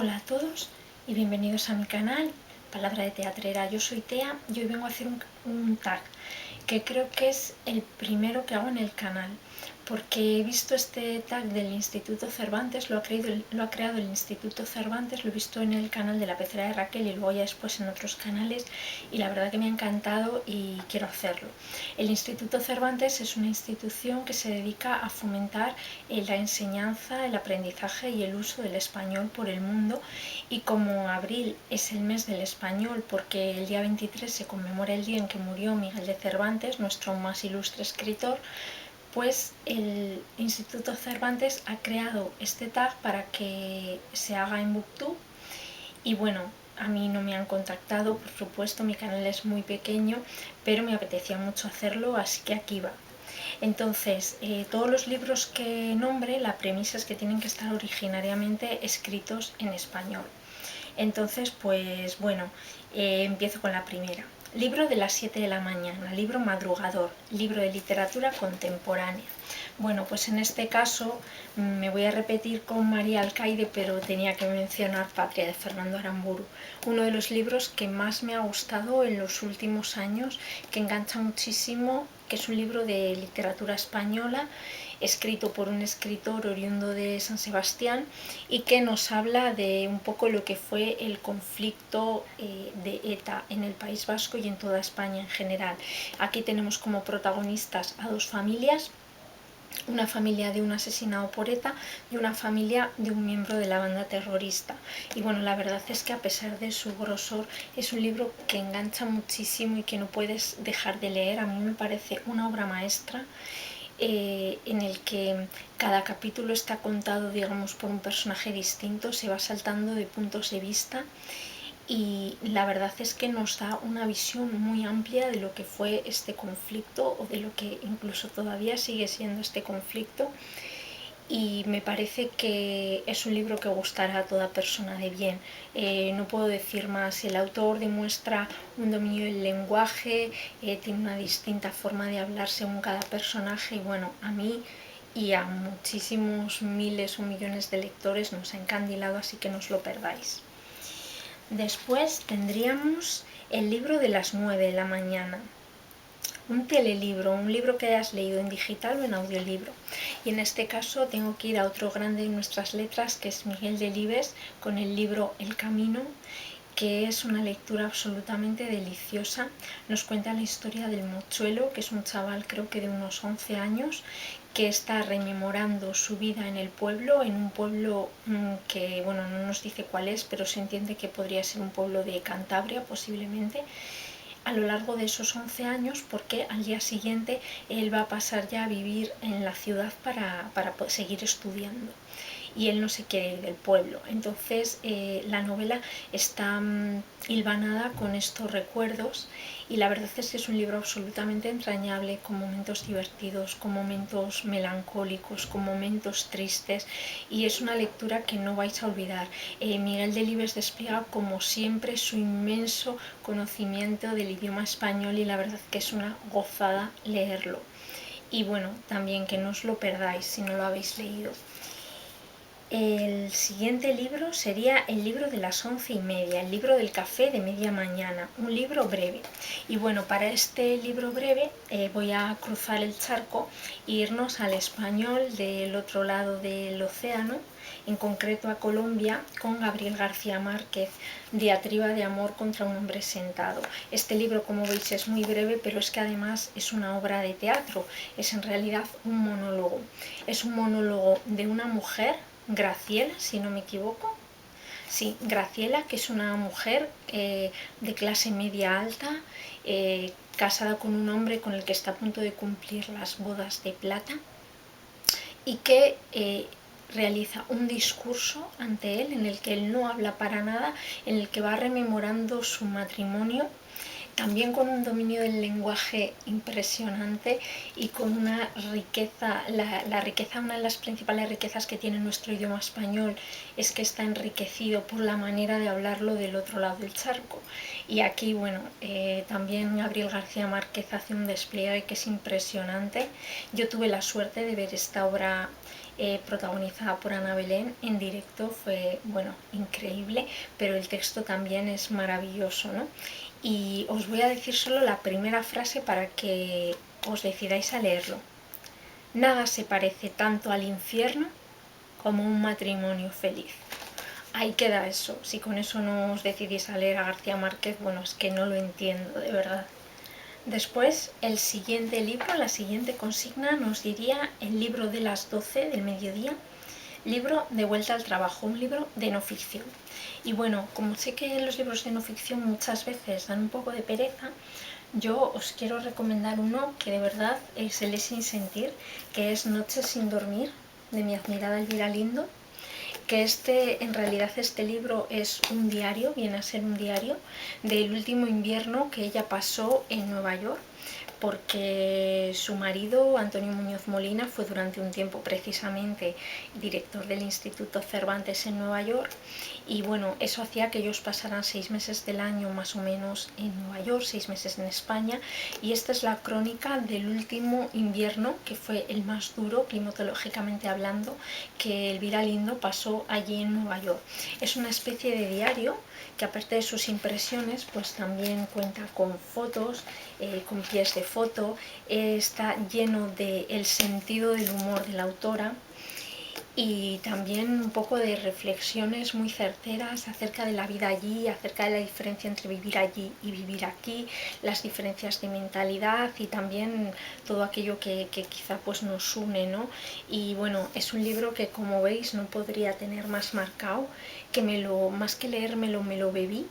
Hola a todos y bienvenidos a mi canal Palabra de Teatrera. Yo soy Tea y hoy vengo a hacer un tag que creo que es el primero que hago en el canal, porque he visto este tag del Instituto Cervantes, lo ha creado el Instituto Cervantes, lo he visto en el canal de La Pecera de Raquel y luego ya después en otros canales, y la verdad que me ha encantado y quiero hacerlo. El Instituto Cervantes es una institución que se dedica a fomentar la enseñanza, el aprendizaje y el uso del español por el mundo, y como abril es el mes del español porque el día 23 se conmemora el día en que murió Miguel de Cervantes, nuestro más ilustre escritor, pues el Instituto Cervantes ha creado este tag para que se haga en Booktube. Y bueno, a mí no me han contactado, por supuesto, mi canal es muy pequeño, pero me apetecía mucho hacerlo, así que aquí va. Entonces, todos los libros que nombre, la premisa es que tienen que estar originariamente escritos en español. Entonces, pues bueno, empiezo con la primera. Libro de las 7 de la mañana, libro madrugador, libro de literatura contemporánea. Bueno, pues en este caso me voy a repetir con María Alcaide, pero tenía que mencionar Patria, de Fernando Aramburu, uno de los libros que más me ha gustado en los últimos años, que engancha muchísimo, que es un libro de literatura española, escrito por un escritor oriundo de San Sebastián, y que nos habla de un poco lo que fue el conflicto de ETA en el País Vasco y en toda España en general. Aquí tenemos como protagonistas a dos familias, una familia de un asesinado por ETA y una familia de un miembro de la banda terrorista. Y bueno, la verdad es que a pesar de su grosor es un libro que engancha muchísimo y que no puedes dejar de leer. A mí me parece una obra maestra, en el que cada capítulo está contado, digamos, por un personaje distinto, se va saltando de puntos de vista, y la verdad es que nos da una visión muy amplia de lo que fue este conflicto, o de lo que incluso todavía sigue siendo este conflicto, y me parece que es un libro que gustará a toda persona de bien. No puedo decir más. El autor demuestra un dominio del lenguaje, tiene una distinta forma de hablar según cada personaje, y bueno, a mí y a muchísimos miles o millones de lectores nos ha encandilado, así que no os lo perdáis. Después tendríamos el libro de las 9 de la mañana. Un telelibro, un libro que hayas leído en digital o en audiolibro. Y en este caso tengo que ir a otro grande de nuestras letras, que es Miguel Delibes, con el libro El Camino, que es una lectura absolutamente deliciosa. Nos cuenta la historia del mochuelo, que es un chaval, creo que de unos 11 años, que está rememorando su vida en el pueblo, en un pueblo que, bueno, no nos dice cuál es, pero se entiende que podría ser un pueblo de Cantabria posiblemente, a lo largo de esos 11 años, porque al día siguiente él va a pasar ya a vivir en la ciudad para seguir estudiando, y él no se quiere ir del pueblo. Entonces la novela está hilvanada con estos recuerdos, y la verdad es que es un libro absolutamente entrañable, con momentos divertidos, con momentos melancólicos, con momentos tristes, y es una lectura que no vais a olvidar. Miguel Delibes despliega como siempre su inmenso conocimiento del idioma español, y la verdad que es una gozada leerlo. Y bueno, también que no os lo perdáis si no lo habéis leído. El siguiente libro sería el libro de las 11:30, el libro del café de media mañana, un libro breve. Y bueno, para este libro breve voy a cruzar el charco e irnos al español del otro lado del océano, en concreto a Colombia, con Gabriel García Márquez, Diatriba de amor contra un hombre sentado. Este libro, como veis, es muy breve, pero es que además es una obra de teatro, es en realidad un monólogo. Es un monólogo de una mujer, Graciela, si no me equivoco. Sí, Graciela, que es una mujer de clase media alta, casada con un hombre con el que está a punto de cumplir las bodas de plata, y que realiza un discurso ante él en el que él no habla para nada, en el que va rememorando su matrimonio, también con un dominio del lenguaje impresionante y con una riqueza, la riqueza, una de las principales riquezas que tiene nuestro idioma español es que está enriquecido por la manera de hablarlo del otro lado del charco. Y aquí, bueno, también Gabriel García Márquez hace un despliegue que es impresionante. Yo tuve la suerte de ver esta obra protagonizada por Ana Belén en directo, fue, bueno, increíble, pero el texto también es maravilloso, ¿no? Y os voy a decir solo la primera frase para que os decidáis a leerlo. Nada se parece tanto al infierno como un matrimonio feliz. Ahí queda eso. Si con eso no os decidís a leer a García Márquez, bueno, es que no lo entiendo, de verdad. Después, el siguiente libro, la siguiente consigna nos diría el libro de las 12 del mediodía, libro de vuelta al trabajo, un libro de no ficción. Y bueno, como sé que los libros de no ficción muchas veces dan un poco de pereza, yo os quiero recomendar uno que de verdad se lee sin sentir, que es Noches sin dormir, de mi admirada Elvira Lindo, que en realidad este libro es un diario, viene a ser un diario del último invierno que ella pasó en Nueva York, porque su marido, Antonio Muñoz Molina, fue durante un tiempo precisamente director del Instituto Cervantes en Nueva York, y bueno, eso hacía que ellos pasaran 6 meses del año más o menos en Nueva York, 6 meses en España, y esta es la crónica del último invierno, que fue el más duro climatológicamente hablando, que Elvira Lindo pasó allí en Nueva York. Es una especie de diario que, aparte de sus impresiones, pues también cuenta con fotos, con pies de foto, está lleno del sentido del humor de la autora y también un poco de reflexiones muy certeras acerca de la vida allí, acerca de la diferencia entre vivir allí y vivir aquí, las diferencias de mentalidad y también todo aquello que quizá pues nos une, ¿no? Y bueno, es un libro que, como veis, no podría tener más marcado, que más que leérmelo me lo bebí,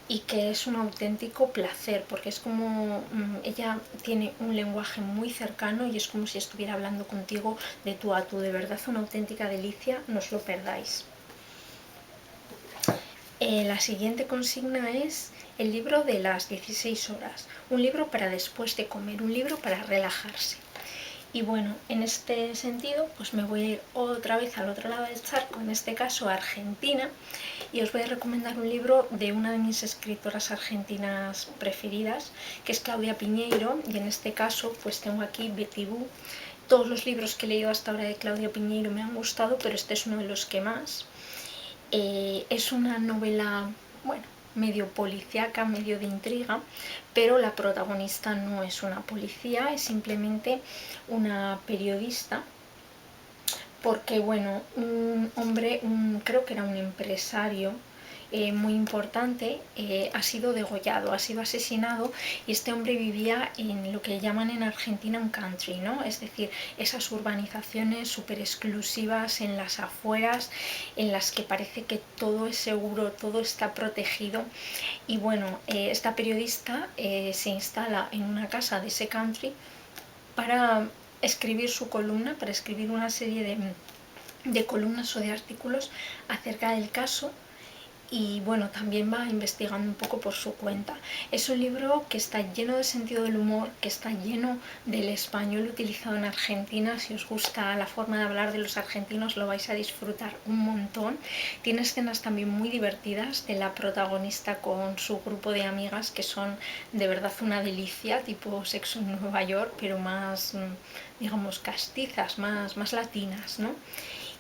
y que es un auténtico placer, porque es como ella tiene un lenguaje muy cercano y es como si estuviera hablando contigo de tú a tú. De verdad, una auténtica delicia, no os lo perdáis. La siguiente consigna es el libro de las 16 horas, un libro para después de comer, un libro para relajarse. Y bueno, en este sentido, pues me voy a ir otra vez al otro lado del charco, en este caso a Argentina, y os voy a recomendar un libro de una de mis escritoras argentinas preferidas, que es Claudia Piñeiro, y en este caso pues tengo aquí Betty Boo. Todos los libros que he leído hasta ahora de Claudia Piñeiro me han gustado, pero este es uno de los que más. Es una novela, bueno, medio policíaca, medio de intriga, pero la protagonista no es una policía, es simplemente una periodista, porque bueno, un hombre, creo que era un empresario muy importante, ha sido degollado, ha sido asesinado, y este hombre vivía en lo que llaman en Argentina un country, ¿no? Es decir, esas urbanizaciones súper exclusivas en las afueras, en las que parece que todo es seguro, todo está protegido. Y bueno, esta periodista se instala en una casa de ese country para escribir su columna, para escribir una serie de columnas o de artículos acerca del caso, y bueno, también va investigando un poco por su cuenta. Es un libro que está lleno de sentido del humor, que está lleno del español utilizado en Argentina. Si os gusta la forma de hablar de los argentinos, lo vais a disfrutar un montón. Tiene escenas también muy divertidas de la protagonista con su grupo de amigas, que son de verdad una delicia, tipo Sexo en Nueva York, pero más, digamos, castizas, más latinas, ¿no?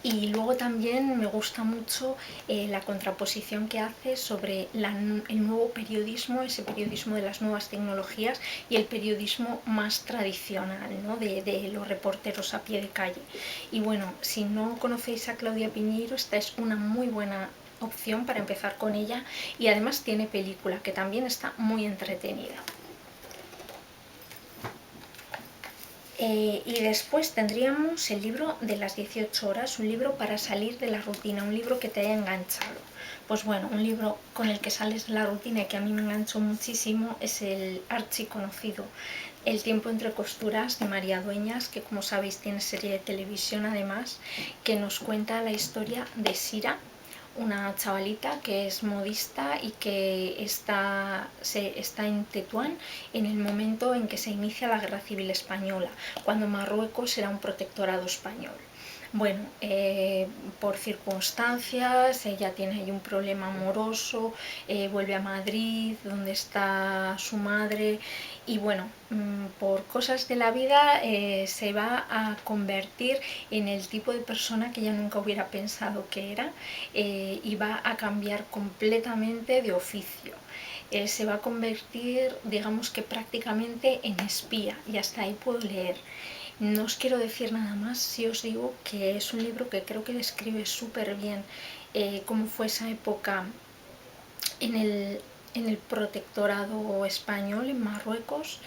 Y luego también me gusta mucho la contraposición que hace sobre el nuevo periodismo, ese periodismo de las nuevas tecnologías, y el periodismo más tradicional, ¿no? de los reporteros a pie de calle. Y bueno, si no conocéis a Claudia Piñeiro, esta es una muy buena opción para empezar con ella, y además tiene película, que también está muy entretenida. Y después tendríamos el libro de las 18 horas, un libro para salir de la rutina, un libro que te haya enganchado. Pues bueno, un libro con el que sales de la rutina y que a mí me enganchó muchísimo es el archiconocido El tiempo entre costuras, de María Dueñas, que como sabéis tiene serie de televisión además, que nos cuenta la historia de Sira, una chavalita que es modista y que está en Tetuán en el momento en que se inicia la Guerra Civil Española, cuando Marruecos era un protectorado español. Bueno, por circunstancias, ella tiene ahí un problema amoroso, vuelve a Madrid, donde está su madre, y bueno, por cosas de la vida se va a convertir en el tipo de persona que ella nunca hubiera pensado que era, y va a cambiar completamente de oficio. Se va a convertir, digamos que prácticamente en espía, y hasta ahí puedo leer. No os quiero decir nada más si os digo que es un libro que creo que describe súper bien cómo fue esa época en el protectorado español en Marruecos,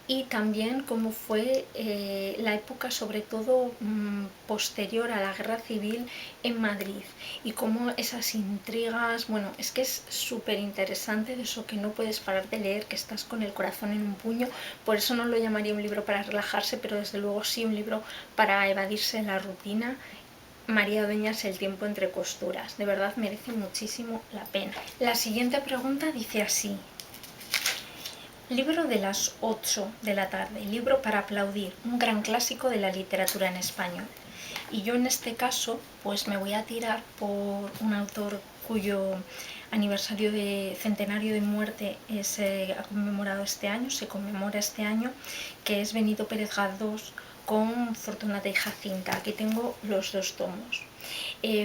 y también cómo fue la época sobre todo posterior a la guerra civil en Madrid, y cómo esas intrigas, bueno, es que es súper interesante, de eso que no puedes parar de leer, que estás con el corazón en un puño. Por eso no lo llamaría un libro para relajarse, pero desde luego sí un libro para evadirse de la rutina. María Dueñas, El tiempo entre costuras, de verdad merece muchísimo la pena. La siguiente pregunta dice así: libro de las 8 de la tarde, libro para aplaudir, un gran clásico de la literatura en español. Y yo en este caso pues me voy a tirar por un autor cuyo aniversario de centenario de muerte se ha conmemorado este año, se conmemora este año, que es Benito Pérez Galdós, con Fortunata y Jacinta. Aquí tengo los dos tomos.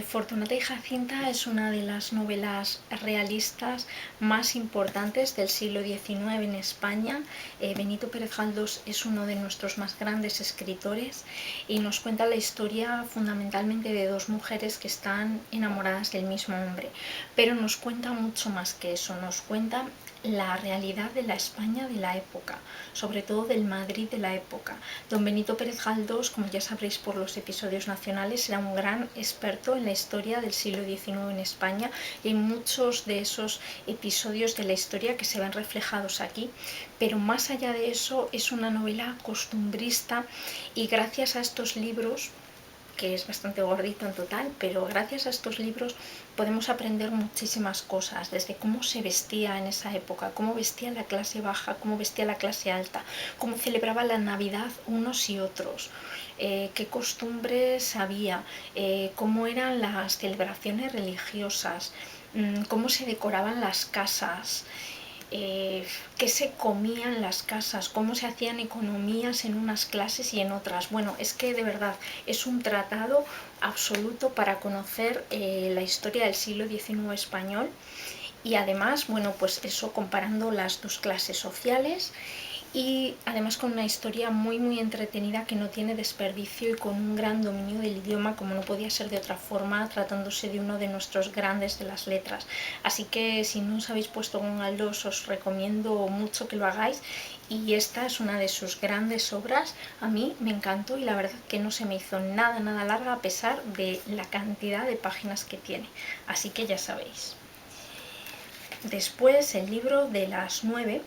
Fortunata y Jacinta es una de las novelas realistas más importantes del siglo XIX en España. Benito Pérez Galdós es uno de nuestros más grandes escritores y nos cuenta la historia fundamentalmente de dos mujeres que están enamoradas del mismo hombre, pero nos cuenta mucho más que eso, nos cuenta la realidad de la España de la época, sobre todo del Madrid de la época. Don Benito Pérez Galdós, como ya sabréis por los episodios nacionales, era un gran experto en la historia del siglo XIX en España, y hay muchos de esos episodios de la historia que se ven reflejados aquí, pero más allá de eso es una novela costumbrista, y gracias a estos libros, que es bastante gordito en total, pero gracias a estos libros podemos aprender muchísimas cosas, desde cómo se vestía en esa época, cómo vestía la clase baja, cómo vestía la clase alta, cómo celebraba la Navidad unos y otros, qué costumbres había, cómo eran las celebraciones religiosas, cómo se decoraban las casas, qué se comía en las casas, cómo se hacían economías en unas clases y en otras. Bueno, es que de verdad es un tratado absoluto para conocer la historia del siglo XIX español, y además, bueno, pues eso comparando las dos clases sociales, y además con una historia muy muy entretenida que no tiene desperdicio y con un gran dominio del idioma, como no podía ser de otra forma, tratándose de uno de nuestros grandes de las letras. Así que si no os habéis puesto con Galdós, os recomiendo mucho que lo hagáis, y esta es una de sus grandes obras. A mí me encantó y la verdad que no se me hizo nada larga, a pesar de la cantidad de páginas que tiene, así que ya sabéis. Después el libro de las 9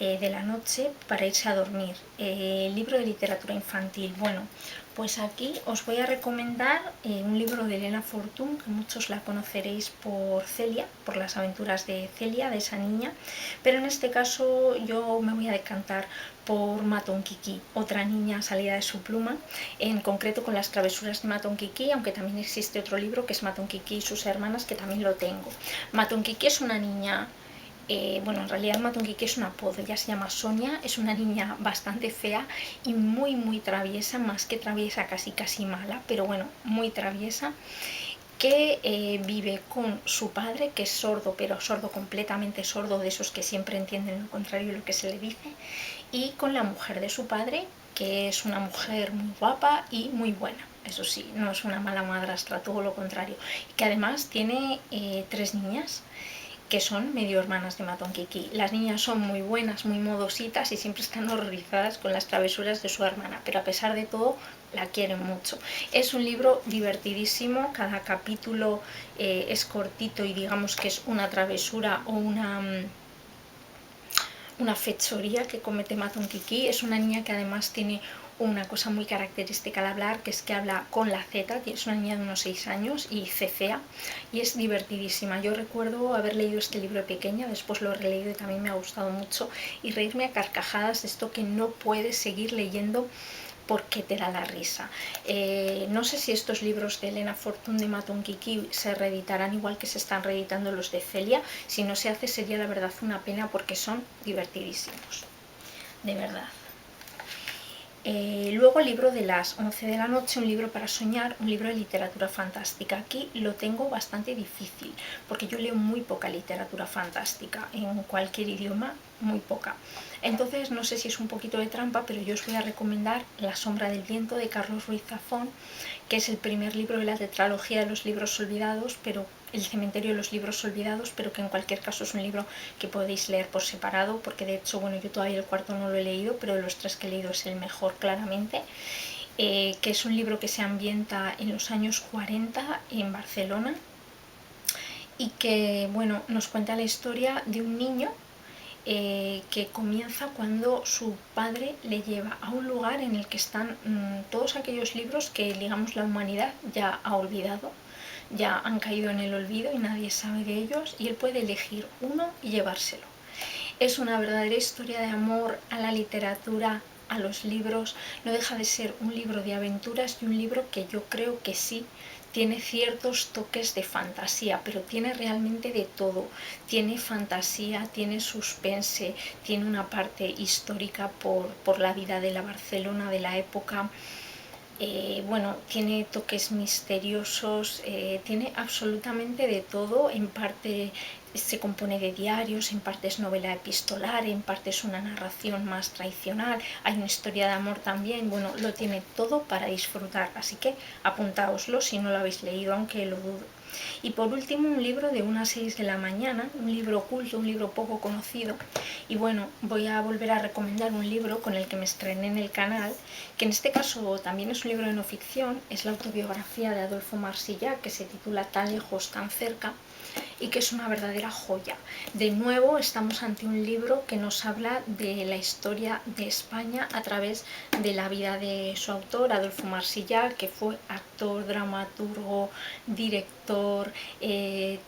de la noche para irse a dormir, libro de literatura infantil. Bueno, pues aquí os voy a recomendar un libro de Elena Fortún, que muchos la conoceréis por Celia, por las aventuras de Celia, de esa niña, pero en este caso yo me voy a decantar por Maton Kiki, otra niña salida de su pluma, en concreto con las travesuras de Maton Kiki, aunque también existe otro libro que es Maton Kiki y sus hermanas, que también lo tengo. Maton Kiki es una niña, bueno, en realidad Maton Kiki es un apodo, ella se llama Sonia, es una niña bastante fea y muy traviesa, más que traviesa, casi mala, pero bueno, muy traviesa, que vive con su padre, que es sordo, pero sordo, completamente sordo, de esos que siempre entienden lo contrario de lo que se le dice, y con la mujer de su padre, que es una mujer muy guapa y muy buena. Eso sí, no es una mala madrastra, todo lo contrario, y que además tiene 3 niñas, que son medio hermanas de Maton Kiki. Las niñas son muy buenas, muy modositas y siempre están horrorizadas con las travesuras de su hermana, pero a pesar de todo la quieren mucho. Es un libro divertidísimo, cada capítulo es cortito y digamos que es una travesura o una fechoría que comete Maton Kiki. Es una niña que además tiene una cosa muy característica al hablar, que es que habla con la Z, es una niña de unos 6 años y cecea, y es divertidísima. Yo recuerdo haber leído este libro de pequeña, después lo he releído y también me ha gustado mucho, y reírme a carcajadas de esto que no puedes seguir leyendo porque te da la risa. No sé si estos libros de Elena Fortún de Maton Kiki se reeditarán igual que se están reeditando los de Celia. Si no se hace sería la verdad una pena porque son divertidísimos, de verdad. Luego el libro de las 11 de la noche, un libro para soñar, un libro de literatura fantástica. Aquí lo tengo bastante difícil porque yo leo muy poca literatura fantástica en cualquier idioma, muy poca. Entonces no sé si es un poquito de trampa, pero yo os voy a recomendar La sombra del viento de Carlos Ruiz Zafón, que es el primer libro de la tetralogía de los libros olvidados, pero El cementerio de los libros olvidados, pero que en cualquier caso es un libro que podéis leer por separado, porque de hecho, bueno, yo todavía el cuarto no lo he leído, pero de los 3 que he leído es el mejor claramente, que es un libro que se ambienta en los años 40 en Barcelona y que, bueno, nos cuenta la historia de un niño que comienza cuando su padre le lleva a un lugar en el que están todos aquellos libros que, digamos, la humanidad ya ha olvidado, ya han caído en el olvido y nadie sabe de ellos, y él puede elegir uno y llevárselo. Es una verdadera historia de amor a la literatura, a los libros. No deja de ser un libro de aventuras y un libro que yo creo que sí tiene ciertos toques de fantasía, pero tiene realmente de todo. Tiene fantasía, tiene suspense, tiene una parte histórica por la vida de la Barcelona de la época. Bueno, tiene toques misteriosos, tiene absolutamente de todo. En parte se compone de diarios, en parte es novela epistolar, en parte es una narración más tradicional, hay una historia de amor también. Bueno, lo tiene todo para disfrutar, así que apuntaoslo si no lo habéis leído, aunque lo dudo. Y por último, un libro de 1 a 6 de la mañana, un libro oculto, un libro poco conocido. Y bueno, voy a volver a recomendar un libro con el que me estrené en el canal, que en este caso también es un libro de no ficción, es la autobiografía de Adolfo Marsilla, que se titula Tan lejos, tan cerca, y que es una verdadera joya. De nuevo estamos ante un libro que nos habla de la historia de España a través de la vida de su autor, Adolfo Marsilla, que fue actor, dramaturgo, director,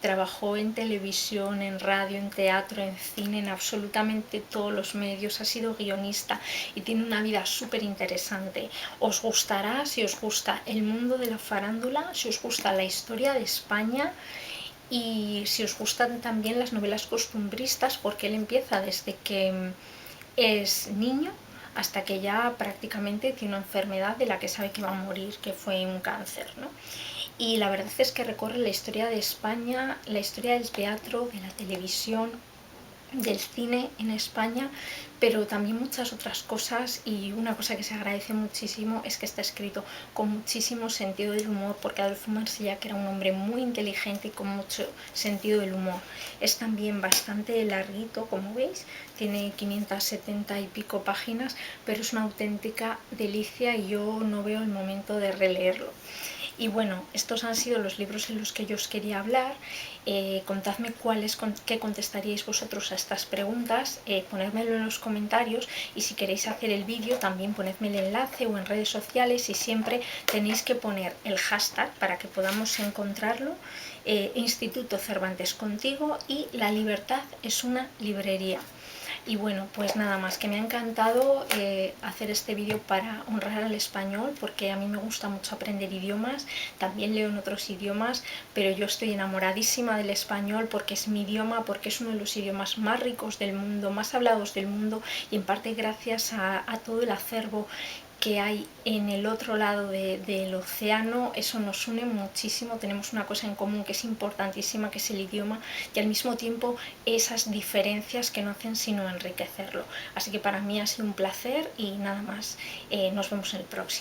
trabajó en televisión, en radio, en teatro, en cine, en absolutamente todos los medios, ha sido guionista y tiene una vida súper interesante. Os gustará si os gusta el mundo de la farándula, si os gusta la historia de España, y si os gustan también las novelas costumbristas, porque él empieza desde que es niño hasta que ya prácticamente tiene una enfermedad de la que sabe que va a morir, que fue un cáncer, ¿no? Y la verdad es que recorre la historia de España, la historia del teatro, de la televisión, del cine en España, pero también muchas otras cosas. Y una cosa que se agradece muchísimo es que está escrito con muchísimo sentido del humor, porque Adolfo Marsilla, que era un hombre muy inteligente y con mucho sentido del humor. Es también bastante larguito, como veis, tiene 570 y pico páginas, pero es una auténtica delicia y yo no veo el momento de releerlo. Y bueno, estos han sido los libros en los que yo os quería hablar. Contadme qué contestaríais vosotros a estas preguntas, ponedmelo en los comentarios, y si queréis hacer el vídeo también ponedme el enlace o en redes sociales, y siempre tenéis que poner el hashtag para que podamos encontrarlo, Instituto Cervantes Contigo y La Libertad es una librería. Y bueno, pues nada más, que me ha encantado hacer este vídeo para honrar al español, porque a mí me gusta mucho aprender idiomas, también leo en otros idiomas, pero yo estoy enamoradísima del español porque es mi idioma, porque es uno de los idiomas más ricos del mundo, más hablados del mundo, y en parte gracias a todo el acervo que hay en el otro lado del océano. Eso nos une muchísimo, tenemos una cosa en común que es importantísima, que es el idioma, y al mismo tiempo esas diferencias que no hacen sino enriquecerlo. Así que para mí ha sido un placer y nada más, nos vemos en el próximo.